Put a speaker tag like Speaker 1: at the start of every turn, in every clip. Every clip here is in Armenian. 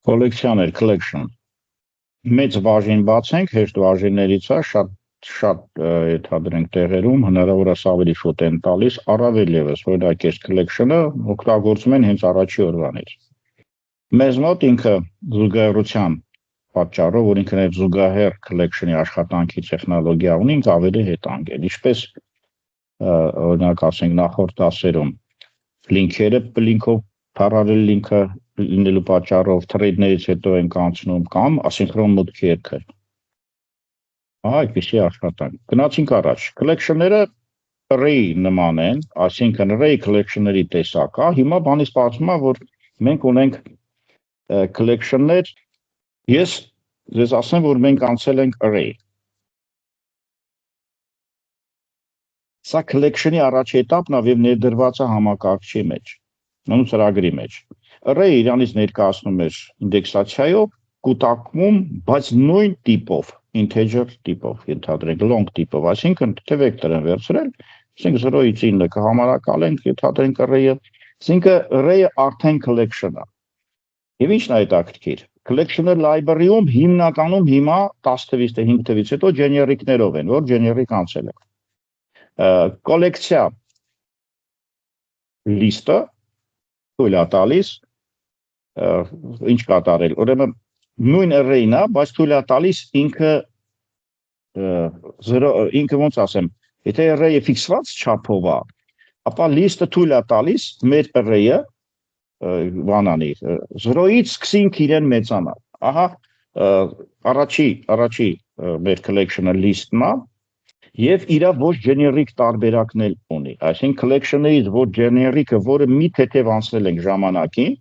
Speaker 1: Կոլեկցիաներ, collection։ Մեծ բաժին բացենք, հեշտ բաժիններից է, շատ ենթադրենք տեղերում հնարավորս ավելի շուտ են տալիս, առավել ևս, օրինակ այս collection-ը օգտագործում են հենց առաջի օրվանից։ Մեզ մոտ ինքը զուգահեռության պատճառով, որ ինքն այդ զուգահեռ collection-ի աշխատանքի տեխնոլոգիա ունի, ինքը ավելի հետանգ է, ինչպես օրինակ ասենք նախորդ դասերում link-երը link-ով parallel link-ը լինելու պատճառով thread-ներից հետո ենք անցնում կամ ասինխրոն մուտքի երգը։ Այդպիսի աշխատանք։ Գնացինք առաջ։ Collection-ները array նման են, այսինքն array collection-ների տեսակ է։ Հիմա բանից բացվում է, որ մենք ունենք collection-ներ, ես ձեզ ասեմ, որ մենք անցել ենք array։ Սա collection-ի առաջ էտապն է եւ ներդրված է համակարգչի մեջ, նույն ծրագրի մեջ։ Array իրանից ներկայացնում էր ինդեքսացիայով, կուտակում, բայց նույն տիպով, integer տիպով, ենթադրենք long տիպով, այսինքն թե վեկտոր են վերցրել, ասենք 0-ից 9 կհամարակալենք, ենթադրենք array-ը, այսինքն array-ը արդեն collection է։ Եվ ինչն է հետաքրքիր։ Collection-ը library-ում հիմնականում հիմա 10 թվից թե 5 թվից հետո generic-ներով են, որ generic անցել է։ Կոլեկցիա list-ը թույլ է տալիս ինչ կատարել, ուրեմն նույն array-ն է, բայց թույլ է տալիս ինքը ոնց ասեմ, եթե array-ը ֆիքսված չափով է, ապա list-ը թույլ է տալիս մեր array-ը բանանի 0-ից սկսենք իրեն մեծանալ։ Ահա առաջի մեր collection-ը list-ն է եւ իր ոչ generic տարբերակներ ունի, այսինքն collection-ներից ոչ generic-ը, որը մի թեթև անցնել ենք ժամանակին,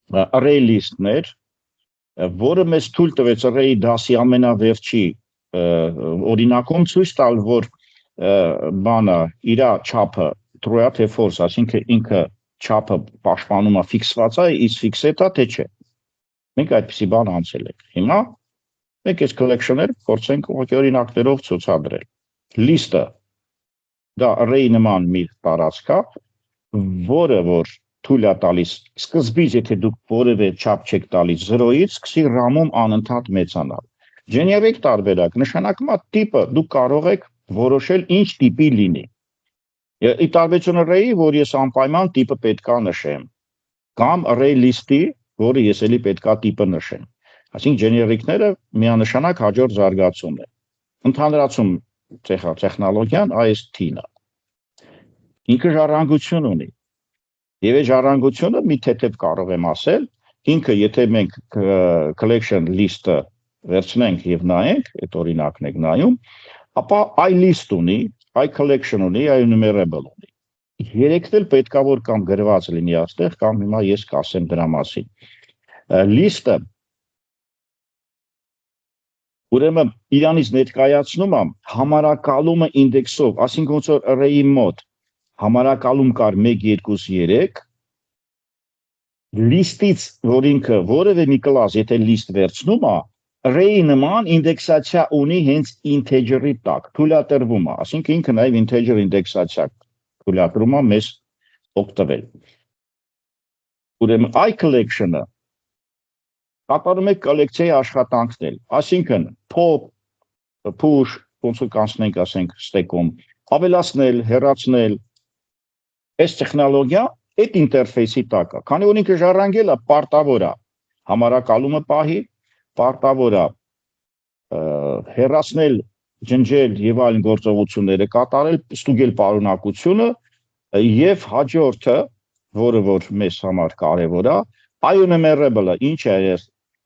Speaker 1: array list-ներ, որը մեզ թույլ տվեց array-ի դասի ամենավերջի օրինակում ցույց տալ, որ բանը իր չափը true է թե false, այսինքն ինքը չափը պաշտպանում է ֆիքսված է, իսկ ֆիքսետ է թե չէ։ Մենք այդպիսի բան անցել ենք։ Հիմա մենք այս collection-ները փորձենք օրինակներով ցուցադրել։ List-ը դա array նման մի տարածք է, որը որ թույլ է տալիս սկզբից, եթե դուք որևէ չափ չեք տալիս 0-ից, սկսի RAM-ում անընդհատ մեծանալ։ Generic տարբերակ նշանակում է տիպը դուք կարող եք որոշել ինչ տիպի լինի։ Ի տարբերություն array-ի, որ ես անպայման տիպը պետքա նշեմ, կամ array list-ի, որը ես էլի պետքա տիպը նշեմ։ Այսինքն generic-ները միանշանակ հաջորդ զարգացումն է։ Ընդհանրացում տեխնոլոգիան IST-ն է։ Ինքը ժառանգություն ունի։ Եվ այդ ժառանգությունը մի թեթև կարող եմ ասել, ինքը եթե մենք collection list-ը վերցնենք եւ նայենք, այդ օրինակն եք նայում, ապա i-list ունի, i-collection ունի, i-enumerable ունի։ Երեքն էլ պետքա որ կամ գրված լինի այստեղ, կամ հիմա ես կասեմ դրա մասին։ List-ը ուրեմն իրանից ներկայացնում է համարակալումը ինդեքսով, այսինքն ոնց որ array-ի մոտ համարակալում կար 1, 2, 3, list-ից, որ ինքը որևէ մի կլաս, եթե list վերցնում է, array-ի նման ինդեքսացիա ունի հենց integer-ի տակ, թույլատրվում է, այսինքն ինքը նաև integer ինդեքսացիա թույլատրում է մեզ օգտվել։ Ուրեմն i-collection-ը կատարում է կոլեկցիայի աշխատանքներ, այսինքն pop, push, ոնց որ կանցնենք, ասենք, stack-ում, ավելացնել, հեռացնել, այս տեխնոլոգիա այդ ինտերֆեյսի տակ է, քանի որ ինքը ժառանգել է պարտավոր է համարակալումը պահի, պարտավոր է հեռացնել, ջնջել եւ այլ գործողությունները կատարել, ստուգել պարունակությունը եւ հաջորդը, որը որ մեզ համար կարեւոր է, i-enumerable-ը ինչ է,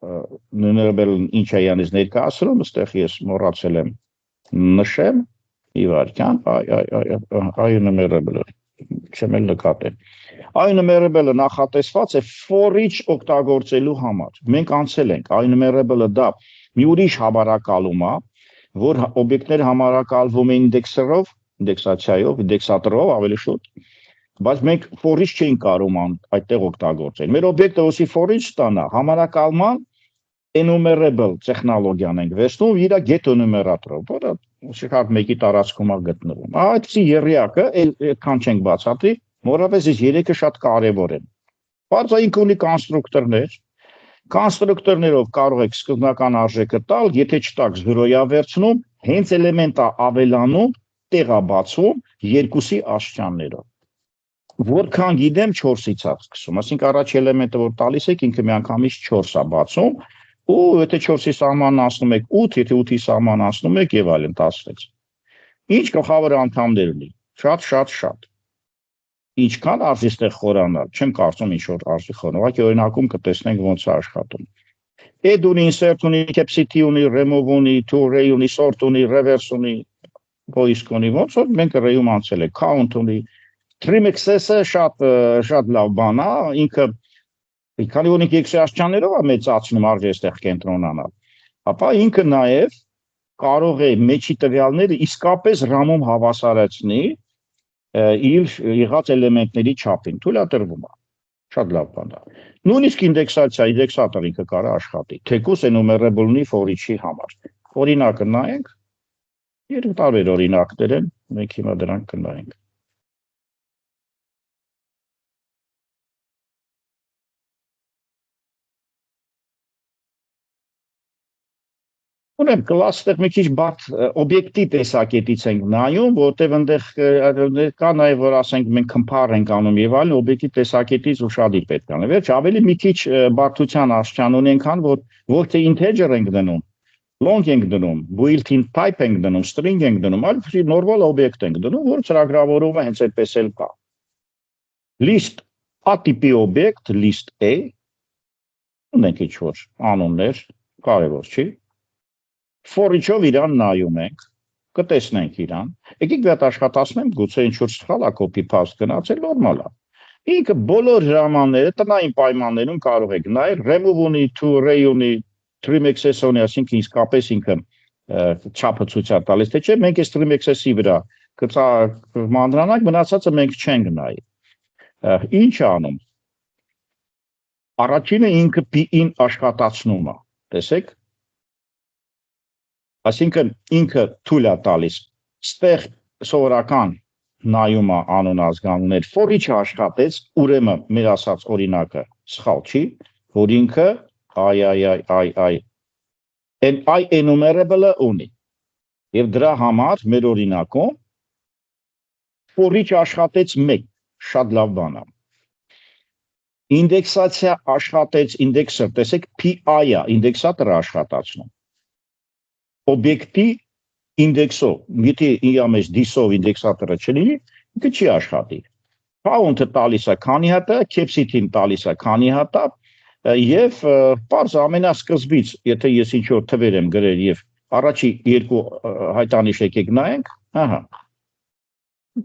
Speaker 1: enumerable-ն ինչ է յանից ներկայացնում, այստեղ ես մոռացել եմ նշեմ, իվարքյան, i-enumerable-ը չեմ էլ նկատել։ i-enumerable-ը նախատեսված է for each օգտագործելու համար։ Մենք անցել ենք i-enumerable-ը դա մի ուրիշ համարակալում է, որ օբյեկտները համարակալվում են ինդեքսերով, ինդեքսացիայով, ինդեքսատորով ավելի շուտ, բայց մենք for each չենք կարողանում այդտեղ օգտագործել։ Մեր օբյեկտը ոսի for each ստանա, համարակալման enumerable տեխնոլոգիան ենք վերցնում իր get enumerator-ով, որը շքարդ մեկի տարածքում է գտնվում։ Այդպիսի եռյակը այդքան չենք բացատրի, մորապես այս երեքը շատ կարևոր են։ Բարձր ինքը ունի կոնստրուկտորներ, կոնստրուկտորներով կարող եք սկզբնական արժեքը տալ, եթե չտակ 0-յա վերցնում, հենց էլեմենտը ավելանում, տեղաբացում 2-ի աշճաններով։ Որքան գիտեմ 4-ից է սկսում, ասենք առաջ էլեմենտը որ տալիս եք, ինքը միանգամից 4 է բացում, ու եթե 4-ի սահմանն անցնում եք 8, եթե 8-ի սահմանն անցնում եք եւ այլն 16։ Ինչ գլխավոր անդամներ ունի, շատ։ Ինչքան արժի ստեղ խորանալ, չեմ կարծում ինչ որ արժի խորան, ուղղակի օրինակում կտեսնենք ոնց է աշխատում։ Add ունի, insert ունի, capacity ունի, remove ունի, to array ունի, sort ունի, reverse ունի, voice ունի, ոնց որ մենք array-ում անցել ենք, count ունի, trim access-ը շատ լավ բան է, ինքը քանի որ ինքը x-ի աշճաններով է մեծացնում արժի այստեղ կենտրոնանալ, ապա ինքը նաև կարող է մեջի տվյալները իսկապես RAM-ում հավասարեցնի իր եղած էլեմենտների չափին, թույլատրվում է, շատ լավ բան է։ Նույնիսկ ինդեքսացիա, ինդեքսատոր ինքը կարող է աշխատի, թեկուզ enumerable-ի for each-ի համար։ Օրինակը նայենք, երկու տարբեր օրինակներ են, մենք հիմա դրանք կնայենք։ Ունեմ կլաստեր մի քիչ բարդ օբյեկտի տեսակետից ենք նայում, որտեղ այնտեղ կա նաև որ ասենք մենք compare ենք անում եւ այլն, օբյեկտի տեսակետից ուշադիր պետք է լինել։ Վերջ ավելի մի քիչ բարդության աշճան ունենք, քան որ թե integer ենք դնում, long ենք դնում, built-in type ենք դնում, string ենք դնում, այլ normal օբյեկտ ենք դնում, որ ծրագրավորումը հենց այդպես էլ կա։ List A տիպի օբյեկտ, list A ունենք ինչ-որ անուններ, կարևոր չի։ For each-ով իրան նայում ենք, կտեսնենք իրան, եկեք մի հատ աշխատացնենք, գուցե ինչ-որ սխալ է copy paste գնացել, նորմալ է։ Ինքը բոլոր հրամանները տնային պայմաններում կարող եք նայել, remove ունի, to array ունի, trim access ունի, այսինքն իսկապես ինքը չափը ցույց է տալիս, թե չէ, մենք այս trim access-ի վրա մանրանանք, մնացածը մենք չենք նայի։ Ինչ է անում։ Առաջինը ինքը P-ին աշխատացնում է, տեսեք։ Այսինքն ինքը թույլ է տալիս, ստեղ սովորական նայում է անուն ազգանուններ, for each-ը աշխատեց, ուրեմն մեր ասած օրինակը սխալ չի, որ ինքը enumerable-ը ունի։ Եվ դրա համար մեր օրինակում for each աշխատեց 1, շատ լավ բան է։ Ինդեքսացիա աշխատեց, ինդեքսը, տեսեք, PI-ը, ինդեքսատորը աշխատացնում։ Օբյեկտի ինդեքսով, եթե իրա մեջ dis-ով ինդեքսատորը չլինի, ինքը չի աշխատի։ Count-ը տալիս է քանի հատ է, capacity-ն տալիս է քանի հատ է, եւ պարզ ամենասկզբից, եթե ես ինչ-որ թվեր եմ գրել եւ առաջի երկու հայտանիշ եկեք նայենք, ահա։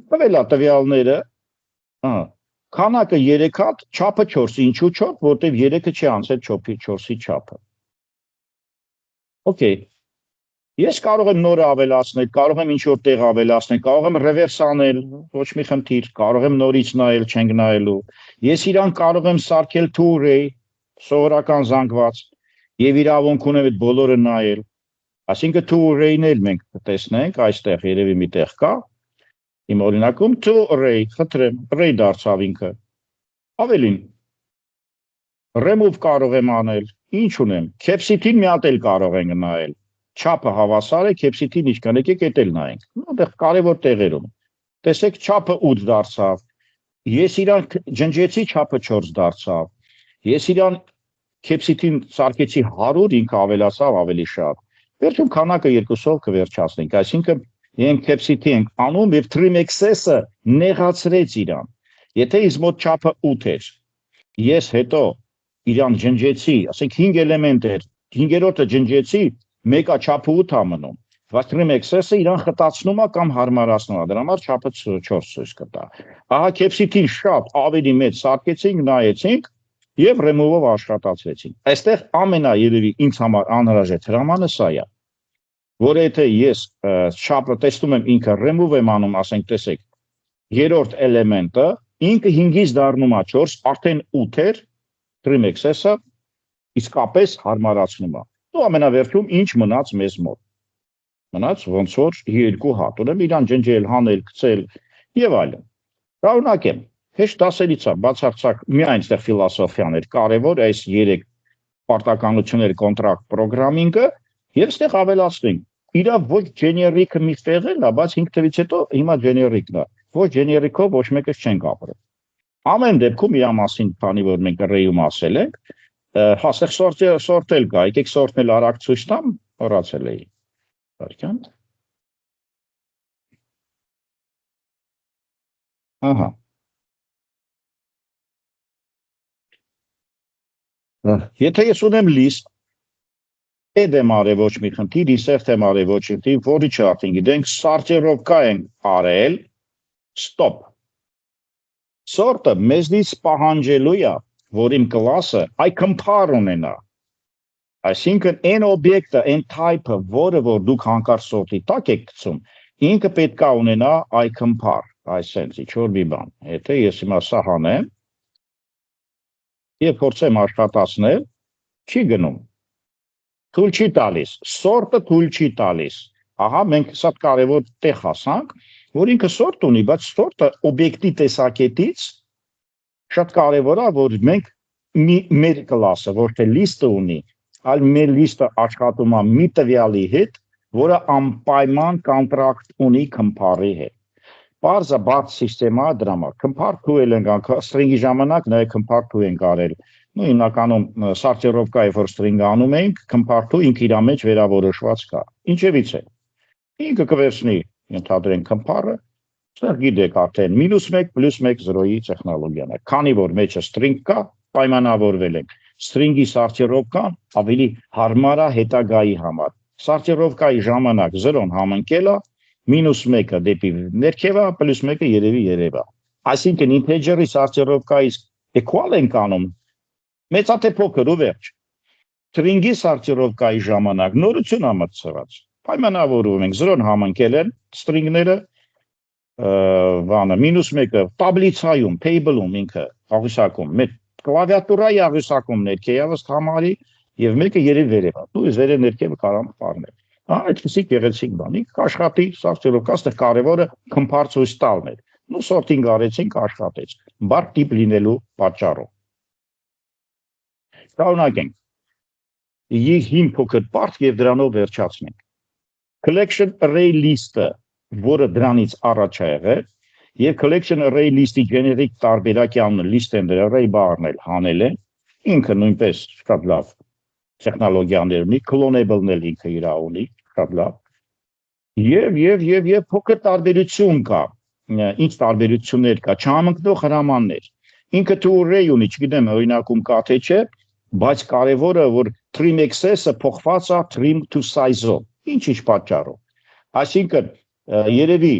Speaker 1: Տվել է տվյալները, ահա։ Քանակը 3 հատ, չափը 4, ինչու 4, որտեվ 3-ը չի անցել 4-ի չափը։ Okay։ Ես կարող եմ նորը ավելացնել, կարող եմ ինչ-որ տեղ ավելացնել, կարող եմ reverse անել, ոչ մի խնդիր, կարող եմ նորից նայել, չենք նայելու։ Ես իրան կարող եմ սարքել to array, սովորական զանգված, եւ իրավունք ունեմ այդ բոլորը նայել։ Այսինքն to array-ն էլ մենք կտեսնենք, այստեղ երևի մի տեղ կա։ Իմ օրինակում to array, խնդրեմ, array դարձավ ինքը։ Ավելին, remove կարող եմ անել, ինչ ունեմ, capacity-ն մի հատ էլ կարող ենք նայել։ Չափը հավասար է, capacity-ն ինչքան եկեք էդ էլ նայենք։ Այդտեղ կարևոր տեղերում։ Տեսեք չափը 8 դարձավ։ Ես իրան ջնջեցի չափը 4 դարձավ։ Ես իրան capacity-ն սարքեցի 100, ինքը ավելացավ ավելի շատ։ Վերջում քանակը 2-ով կվերջացնենք, այսինքն մենք capacity ենք անում եւ trim access-ը նեղացրեց իրան։ Եթե ինձ մոտ չափը 8 էր, ես հետո իրան ջնջեցի, ասենք 5 էլեմենտ էր, 5-րդը ջնջեցի, մեկը չափը 8 է մնում, բայց trim access-ը իրան խտացնում է կամ հարմարացնում է, դրա համար չափը 4 ցույց կտա։ Ահա capacity-ն շատ ավելի մեծ սարքեցինք, նայեցինք եւ remove-ով աշխատացրեցինք։ Այստեղ ամենաերևի ինձ համար անհրաժեշտ հրամանը սա է, որ եթե ես չափը տեսնում եմ ինքը remove եմ անում, ասենք տեսեք, երրորդ էլեմենտը ինքը 5-ից դառնում է 4, արդեն 8 էր, trim access-ը իսկապես հարմարացնում է։ Ու ամենավերջում ինչ մնաց մեզ մոտ։ Մնաց ոնց որ 2 հատ, ուրեմն իրան ջնջել, հանել, գցել եւ այլն։ Շարունակեմ։ Հեշտ դասերից է, բացարձակ միայն այստեղ ֆիլոսոֆիան էր կարևոր, այս 3 պարտականություններ կոնտրակտ պրոգրամինգը եւ այստեղ ավելացնենք։ Իրա ոչ ջեներիկը մի տեղ էլ է, բայց 5 թվից հետո հիմա ջեներիկն է։ Ոչ ջեներիկով ոչ մեկս չենք ապրել։ Ամեն դեպքում իրա մասին, քանի որ մենք ռեյում ասել ենք, հաստեղ սորտել կա, եկեք սորտնել արագ ցույց տամ, հեռացել էի։ Բարքան։ Ահա։ Եթե ես ունեմ list, add եմ արել ոչ մի խնդիր, insert եմ արել ոչ մի խնդիր, որի չարթին գիտենք, սարտիրովկա ենք արել, stop։ Սորտը մեզնից պահանջելու է, որ իմ կլասը iCompare ունենա։ Այսինքն այն օբյեկտը, այն type-ը, որը որ դուք հանկարծ սորտի տակ եք գցում, ինքը պետք է ունենա iCompare, այսպես ինչ-որ մի բան։ Եթե ես հիմա սա հանեմ, եւ փորձեմ աշխատացնել, չի գնում։ Թույլ չի տալիս, սորտը թույլ չի տալիս։ Ահա մենք շատ կարևոր տեղ հասանք, որ ինքը սորտ ունի, բայց սորտը օբյեկտի տեսակետից շատ կարևոր է, որ մենք մեր կլասը, ոչ թե լիստը ունի, այլ մեր լիստը աշխատում է մի տվյալի հետ, որը անպայման կոնտրակտ ունի compare-ի հետ։ Բարձր բարձ սիստեմա դրամա, compare to ենք անգամ string-ի ժամանակ նաև compare to ենք արել։ Նույն հիմնականում սարտիրովկայի որ string անում ենք, compare to ինքը իր մեջ վերավորոշված կա։ Ինչևից է։ Ինքը կվերցնի, ընդհանրեն compare-ը, ստեղ գիտեք արդեն -1 +1 0-ի տեխնոլոգիան է։ Քանի որ մեջը string կա, պայմանավորվել ենք։ String-ի սարտիրովկան ավելի հարմար է հետագայի համար։ Սարտիրովկայի ժամանակ 0-ն համընկել է, -1-ը դեպի ներքև է, +1-ը երևի երևա։ Այսինքն integer-ի սարտիրովկայից equal ենք անում, մեծա թե փոքր ու վերջ։ String-ի սարտիրովկայի ժամանակ նորություն է մտցված։ Պայմանավորվում ենք 0-ն համընկել են string-ները, բանը -1-ը տաբլիցայում, table-ում ինքը աղյուսակում, մեր կլավիատուրայի աղյուսակում ներքևս համարի եւ մեկը երևի վերևա։ Դու երևի ներքևը կարող պարնել։ Այդպեսի գեղեցիկ բան, ինքը աշխատի, սարտիրովկա, այստեղ կարևորը compare ցույց տալն է։ Նու sorting արեցինք, աշխատեց, բարդ տիպ լինելու պատճառով։ Շարունակենք։ Հին փոքր պարտ եւ դրանով վերջացնենք։ Collection array list-ը, որը դրանից առաջ է եղել, եւ collection array list-ի generic տարբերակյան list-ն array bar-ն էլ հանել է, ինքը նույնպես շատ լավ տեխնոլոգիաներ ունի, clonable-ն էլ ինքը իր ունի, շատ լավ։ Եվ փոքր տարբերություն կա, ինչ տարբերություններ կա, չհամընկնող հրամաններ։ Ինքը to array ունի, չգիտեմ, օրինակում կա թե չէ, բայց կարևորը որ trim access-ը փոխված է trim to size-ով։ Ինչ պատճառով։ Այսինքն երևի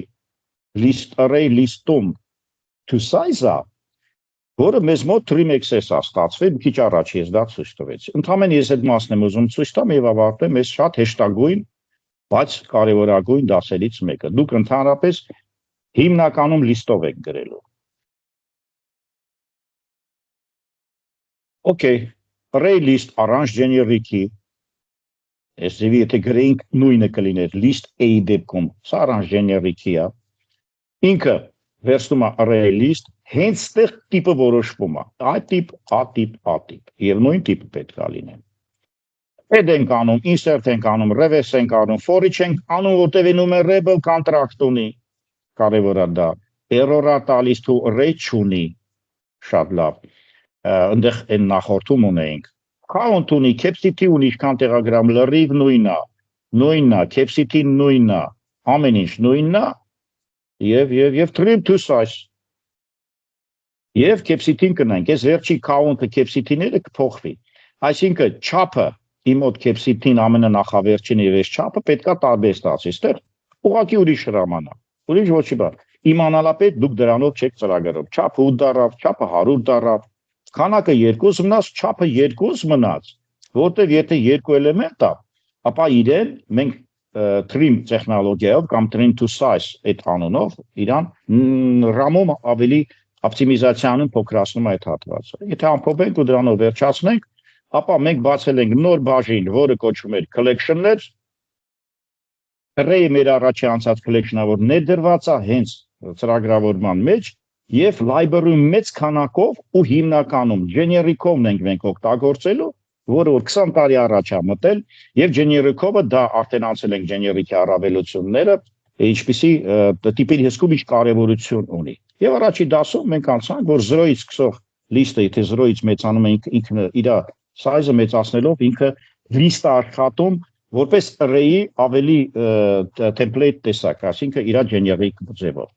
Speaker 1: list array list-ում to size-ը, որը մեզ մոտ trim access է ստացվել, մի քիչ առաջ ես դա ցույց տվեցի։ Ընդհանրապես ես այդ մասն եմ ուզում ցույց տամ եւ ավարտեմ այս շատ հեշտագույն, բայց կարևորագույն դասերից մեկը։ Դուք ընդհանրապես հիմնականում list-ով եք գրելու։ Okay, array list առանց generic-ի, այսինքն եթե գրենք նույնը կլիներ list A դեպքում, սա առանց generic-ի է։ Ինքը վերցնում է array list, հենց ստեղ տիպը որոշվում է, A տիպ, A տիպ, A տիպ, եւ նույն տիպը պետք է լինեն։ Add ենք անում, insert ենք անում, reverse ենք անում, for each ենք անում, որտեղ enumerable contract ունի, կարևոր է դա, error-ը տալիս to array չունի, շատ լավ, ընդեղ այն նախորդում ունեինք, count ունի, capacity ունի, ինչքան տեղագրամ, լրիվ նույնն է, capacity-ն նույնն է, ամեն ինչ նույնն է, եւ trim to size, եւ capacity-ն կնենք, այս վերջի count-ը capacity-ները կփոխվի, այսինքն չափը, իմ մոտ capacity-ն ամենանախավերջին եւ այս չափը պետքա տարբեր ստացի, այստեղ ուղղակի ուրիշ հրաման է, ուրիշ ոչի բան, իմանալապետ դուք դրանով չեք ծրագրում, չափը 8 դարավ, չափը 100 դարավ, քանակը 2 մնաց, չափը 2 մնաց, որտեղ եթե 2 էլեմենտ է, ապա իրեն մենք trim տեխնոլոգիայով կամ trim to size այդ անունով իրան RAM-ում ավելի օպտիմիզացիայում փոքրացնում այդ հատվածը։ Եթե ամփոփենք ու դրանով վերջացնենք, ապա մենք բացել ենք նոր բաժին, որը կոչվում է collection-ներ, array մեր առաջի անցած collection-ը որ ներդրված է հենց ծրագրավորման մեջ, եւ library-ում մեծ քանակով ու հիմնականում generic-ով ենք մենք օգտագործելու, որը 20 տարի առաջ է մտել եւ generic-ով դա արդեն անցել ենք generic-ի առավելությունները, ինչպիսի տիպերի հսկում ինչ կարեւորություն ունի։ Եվ առաջի դասում մենք անցանք, որ 0-ից սկսող լիստը, եթե 0-ից մեծանում է ինքը իր size-ը մեծացնելով ինքը list-ը աշխատում որպես array-ի ավելի template տեսակ, այսինքն իր generic ձևով։